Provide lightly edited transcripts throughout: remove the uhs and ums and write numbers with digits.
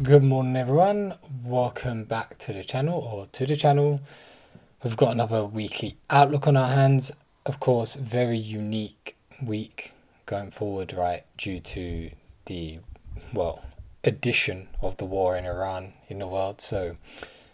Good morning everyone, welcome back to the channel. We've got another weekly outlook on our hands. Of course, very unique week going forward, right, due to the, addition of the war in Iran in the world. So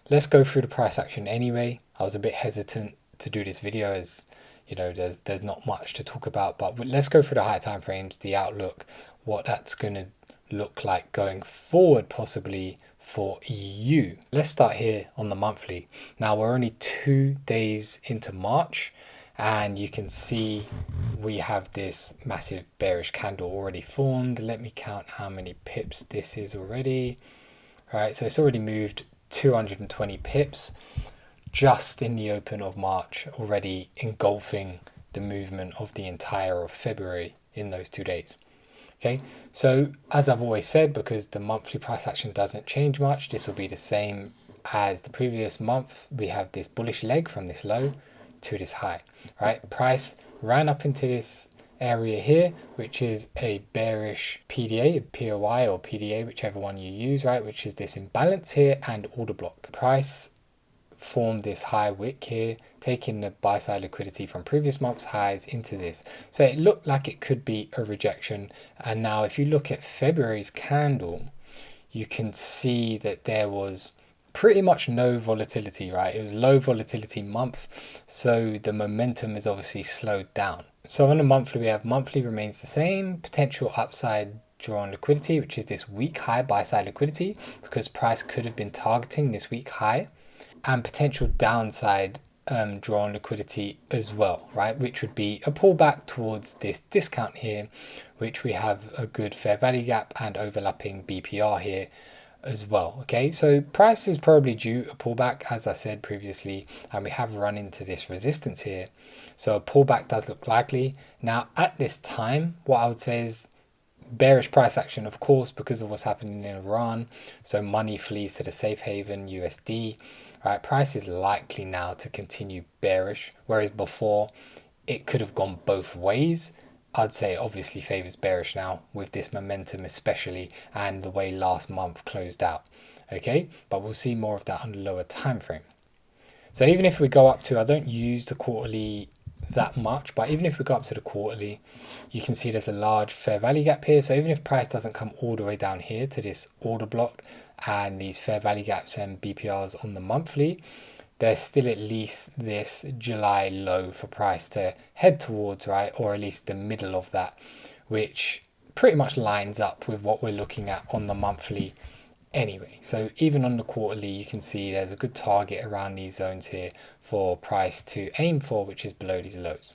let's go through the price action anyway. I was a bit hesitant to do this video as there's not much to talk about, but let's go through the high time frames, the outlook, what that's going to look like going forward possibly for EU. Let's start here on the monthly. Now we're only 2 days into March and you can see we have this massive bearish candle already formed. Let me count how many pips this is already. All right, so it's already moved 220 pips just in the open of March, already engulfing the movement of the entire of February in those 2 days. Okay, so as I've always said, because the monthly price action doesn't change much, this will be the same as the previous month. We have this bullish leg from this low to this high, right? Price ran up into this area here, which is a bearish PDA, POI or PDA, whichever one you use, right? Which is this imbalance here and order block. Price formed this high wick here, taking the buy side liquidity from previous month's highs into this. So it looked like it could be a rejection. And now if you look at February's candle, you can see that there was pretty much no volatility, right? It was low volatility month. So the momentum is obviously slowed down. So on the monthly, we have monthly remains the same, potential upside drawn liquidity, which is this weak high buy side liquidity, because price could have been targeting this weak high, and potential downside drawn liquidity as well, right, which would be a pullback towards this discount here, which we have a good fair value gap and overlapping BPR here as well. Okay, so price is probably due a pullback, as I said previously, and we have run into this resistance here, so a pullback does look likely. Now at this time, what I would say is bearish price action, of course, because of what's happening in Iran. So money flees to the safe haven USD, right? Price is likely now to continue bearish, whereas before it could have gone both ways. I'd say it obviously favors bearish now with this momentum, especially, and the way last month closed out. Okay, but we'll see more of that on the lower time frame. So even if we go up to, I don't use the quarterly that much, but even if we go up to the quarterly, you can see there's a large fair value gap here. So even if price doesn't come all the way down here to this order block and these fair value gaps and BPRs on the monthly, there's still at least this July low for price to head towards, right? Or at least the middle of that, which pretty much lines up with what we're looking at on the monthly anyway. So even on the quarterly, you can see there's a good target around these zones here for price to aim for, which is below these lows.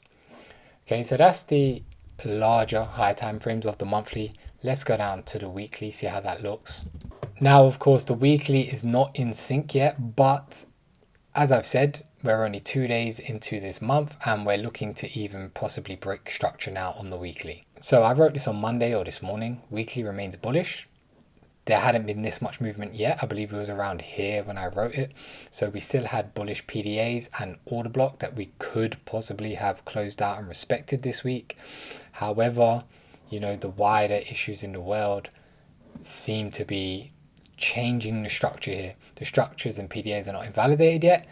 Okay, so that's the larger high time frames of the monthly. Let's go down to the weekly, see how that looks. Now, of course, the weekly is not in sync yet, but as I've said, we're only 2 days into this month and we're looking to even possibly break structure now on the weekly. So I wrote this on Monday or this morning. Weekly remains bullish. There hadn't been this much movement yet. I believe it was around here when I wrote it. So we still had bullish PDAs and order block that we could possibly have closed out and respected this week. However, the wider issues in the world seem to be changing the structure here. The structures and PDAs are not invalidated yet.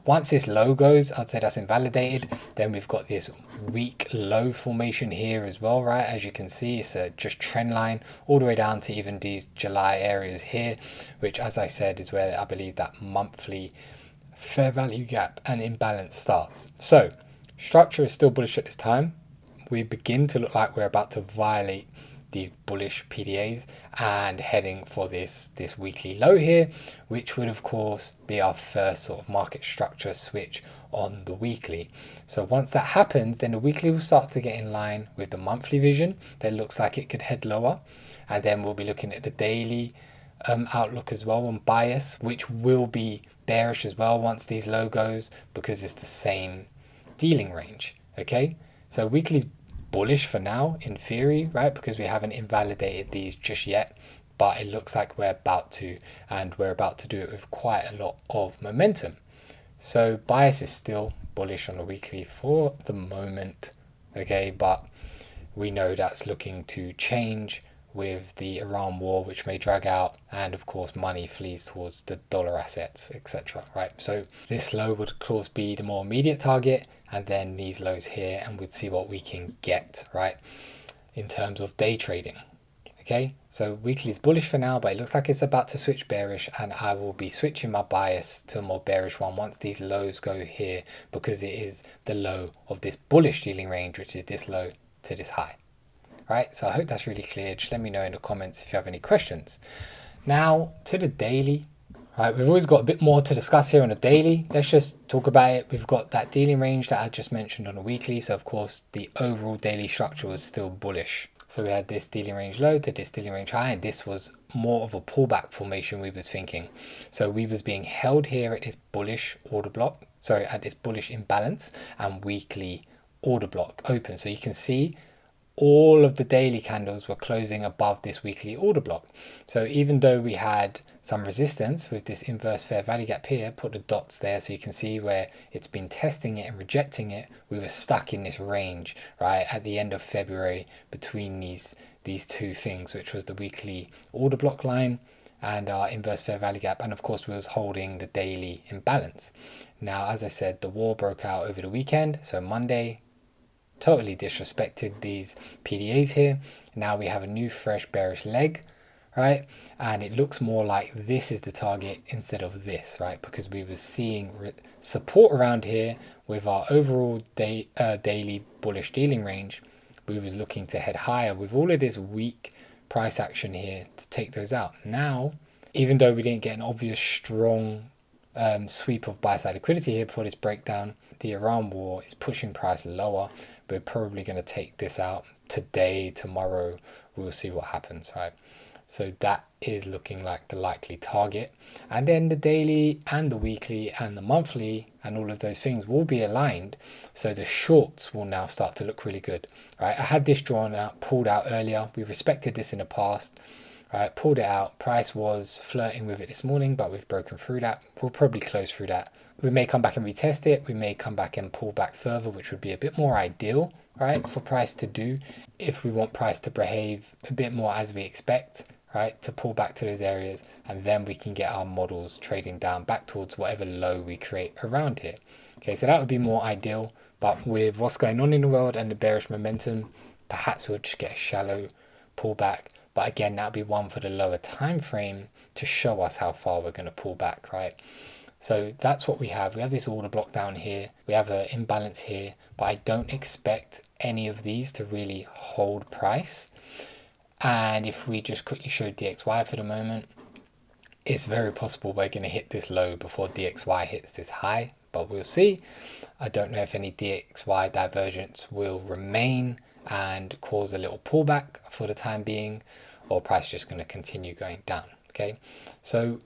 Once this low goes, I'd say that's invalidated. Then we've got this weak low formation here as well, right? As you can see, it's a just trend line all the way down to even these July areas here, which, as I said, is where I believe that monthly fair value gap and imbalance starts. So structure is still bullish at this time. We begin to look like we're about to violate these bullish PDAs and heading for this weekly low here, which would of course be our first sort of market structure switch on the weekly. So once that happens, then the weekly will start to get in line with the monthly vision that looks like it could head lower, and then we'll be looking at the daily outlook as well on bias, which will be bearish as well once these low goes, because it's the same dealing range. Okay, so weekly's bullish for now in theory, right, because we haven't invalidated these just yet, but it looks like we're about to, and we're about to do it with quite a lot of momentum. So bias is still bullish on the weekly for the moment. Okay, but we know that's looking to change with the Iran war, which may drag out, and of course money flees towards the dollar assets, etc. Right, so this low would of course be the more immediate target, and then these lows here, and we'd see what we can get, right, in terms of day trading. Okay, so weekly is bullish for now, but it looks like it's about to switch bearish, and I will be switching my bias to a more bearish one once these lows go here, because it is the low of this bullish dealing range, which is this low to this high. Right, so I hope that's really clear. Just let me know in the comments if you have any questions. Now to the daily. Right, we've always got a bit more to discuss here on the daily. Let's just talk about it. We've got that dealing range that I just mentioned on the weekly. So of course the overall daily structure was still bullish. So we had this dealing range low to this dealing range high, and this was more of a pullback formation we was thinking. So we was being held here at this bullish order block, sorry, at this bullish imbalance and weekly order block open. So you can see all of the daily candles were closing above this weekly order block. So even though we had some resistance with this inverse fair value gap here, put the dots there so you can see where it's been testing it and rejecting it, we were stuck in this range, right, at the end of February between these two things, which was the weekly order block line and our inverse fair value gap, and of course we was holding the daily imbalance. Now, as I said, the war broke out over the weekend, so Monday totally disrespected these PDAs here. Now we have a new fresh bearish leg, right, and it looks more like this is the target instead of this, right, because we were seeing support around here with our overall daily bullish dealing range. We was looking to head higher with all of this weak price action here to take those out. Now, even though we didn't get an obvious strong sweep of buy side liquidity here before this breakdown, the Iran war is pushing price lower. We're probably going to take this out today, tomorrow. We'll see what happens, right? So that is looking like the likely target. And then the daily and the weekly and the monthly and all of those things will be aligned. So the shorts will now start to look really good, right? I had this drawn out, pulled out earlier. We respected this in the past. Right, pulled it out. Price was flirting with it this morning, but we've broken through that. We'll probably close through that. We may come back and retest it. We may come back and pull back further, which would be a bit more ideal, right, for price to do if we want price to behave a bit more as we expect, right, to pull back to those areas, and then we can get our models trading down back towards whatever low we create around here. Okay, so that would be more ideal, but with what's going on in the world and the bearish momentum, perhaps we'll just get a shallow pullback. But again, that'll be one for the lower time frame to show us how far we're going to pull back, right? So that's what we have. We have this order block down here. We have an imbalance here, but I don't expect any of these to really hold price. And if we just quickly show DXY for the moment, it's very possible we're going to hit this low before DXY hits this high, but we'll see. I don't know if any DXY divergence will remain and cause a little pullback for the time being, or price just going to continue going down. Okay, so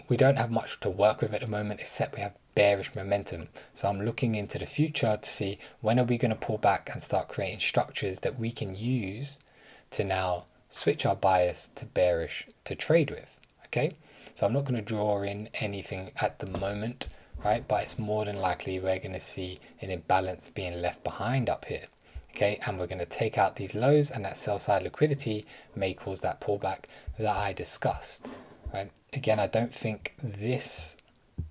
we don't have much to work with at the moment, except we have bearish momentum. So I'm looking into the future to see when are we going to pull back and start creating structures that we can use to now switch our bias to bearish to trade with. Okay, so I'm not going to draw in anything at the moment, right, but it's more than likely we're going to see an imbalance being left behind up here. Okay, and we're going to take out these lows, and that sell side liquidity may cause that pullback that I discussed, right? Again, I don't think this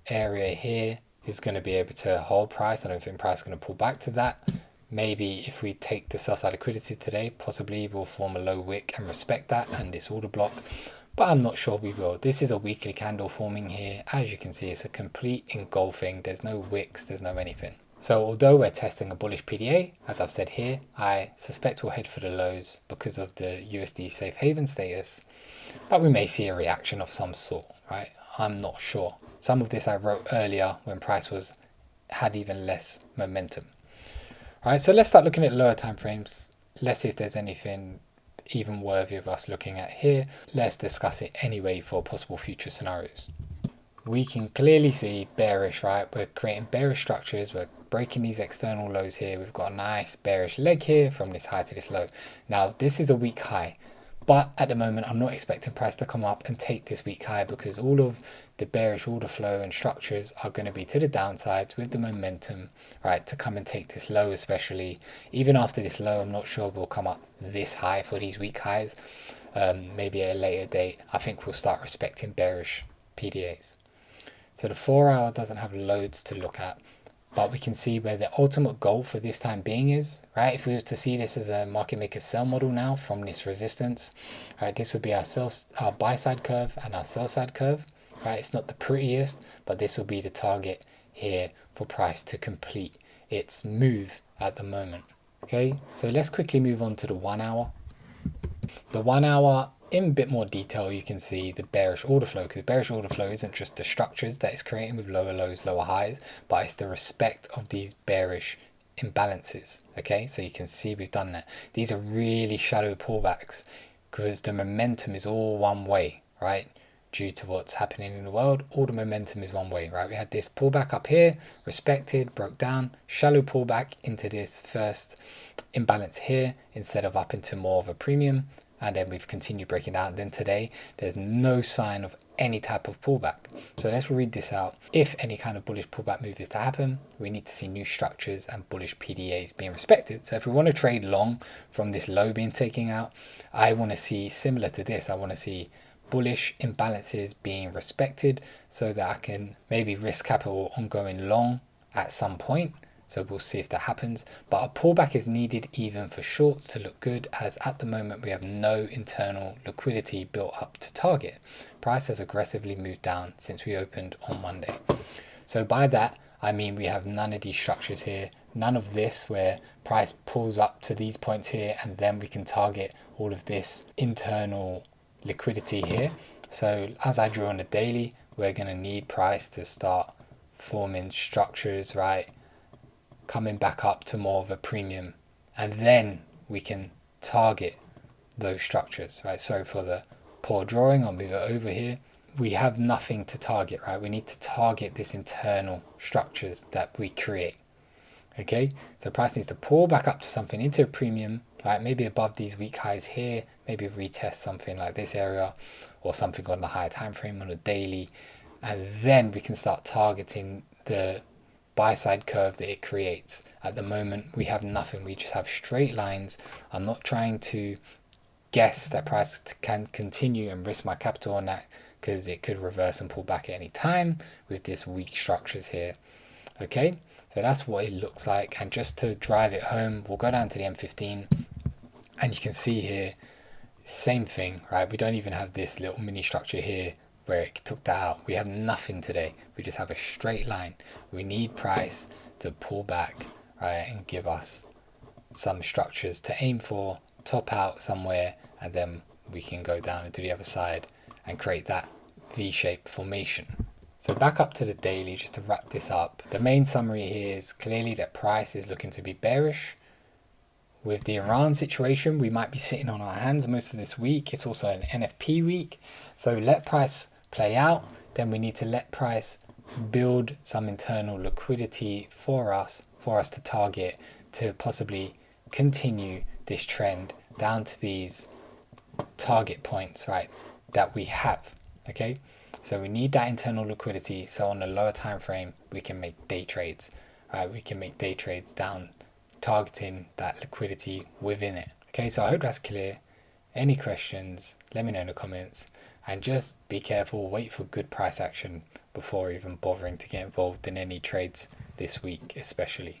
area here is going to be able to hold price. I don't think price is going to pull back to that. Maybe if we take the sell side liquidity today, possibly we'll form a low wick and respect that and this order block, but I'm not sure we will. This is a weekly candle forming here. As you can see, it's a complete engulfing. There's no wicks, there's no anything. So although we're testing a bullish PDA, as I've said here, I suspect we'll head for the lows because of the USD safe haven status, but we may see a reaction of some sort, right? I'm not sure. Some of this I wrote earlier when price had even less momentum. All right, so let's start looking at lower time frames. Let's see if there's anything even worthy of us looking at here. Let's discuss it anyway for possible future scenarios. We can clearly see bearish, right? We're creating bearish structures. We're breaking these external lows here. We've got a nice bearish leg here from this high to this low. Now, this is a weak high, but at the moment, I'm not expecting price to come up and take this weak high because all of the bearish order flow and structures are going to be to the downside with the momentum, right, to come and take this low, especially. Even after this low, I'm not sure we'll come up this high for these weak highs. maybe at a later date, I think we'll start respecting bearish PDAs. So the 4 hour doesn't have loads to look at, but we can see where the ultimate goal for this time being is, right? If we were to see this as a market maker sell model now from this resistance, right, this would be our buy side curve and our sell side curve, right? It's not the prettiest, but this will be the target here for price to complete its move at the moment. Okay, so let's quickly move on to the 1 hour. The 1 hour, in a bit more detail, you can see the bearish order flow, because bearish order flow isn't just the structures that it's creating with lower lows, lower highs, but it's the respect of these bearish imbalances. Okay, so you can see we've done that. These are really shallow pullbacks because the momentum is all one way, right? Due to what's happening in the world, all the momentum is one way, right? We had this pullback up here, respected, broke down, shallow pullback into this first imbalance here instead of up into more of a premium, and then we've continued breaking down. And then today there's no sign of any type of pullback. So let's read this out. If any kind of bullish pullback move is to happen, we need to see new structures and bullish PDAs being respected. So if we want to trade long from this low being taken out, I want to see similar to this. I want to see bullish imbalances being respected so that I can maybe risk capital on going long at some point. So we'll see if that happens, but a pullback is needed even for shorts to look good, as at the moment we have no internal liquidity built up to target. Price has aggressively moved down since we opened on Monday. So by that I mean we have none of these structures here, none of this where price pulls up to these points here and then we can target all of this internal liquidity here. So as I drew on the daily, we're going to need price to start forming structures, right, coming back up to more of a premium, and then we can target those structures, right? So for the poor drawing, I'll move it over here. We have nothing to target, right? We need to target this internal structures that we create. Okay, so price needs to pull back up to something into a premium, right? Maybe above these weak highs here, maybe retest something like this area or something on the higher time frame on a daily, and then we can start targeting the buy side curve that it creates. At the moment we have nothing, we just have straight lines. I'm not trying to guess that price can continue and risk my capital on that, because it could reverse and pull back at any time with this weak structures here. Okay, so that's what it looks like, and just to drive it home, we'll go down to the M15 and you can see here, same thing, right? We don't even have this little mini structure here where it took that out. We have nothing today, we just have a straight line. We need price to pull back, right, and give us some structures to aim for, top out somewhere, and then we can go down into the other side and create that V-shaped formation. So back up to the daily, just to wrap this up. The main summary here is clearly that price is looking to be bearish. With the Iran situation, we might be sitting on our hands most of this week. It's also an NFP week. So let price play out. Then we need to let price build some internal liquidity for us to target, to possibly continue this trend down to these target points, right, that we have. Okay, so we need that internal liquidity, so on the lower time frame we can make day trades, right? We can make day trades down, targeting that liquidity within it. Okay, so I hope that's clear. Any questions, let me know in the comments, and just be careful, wait for good price action before even bothering to get involved in any trades this week especially.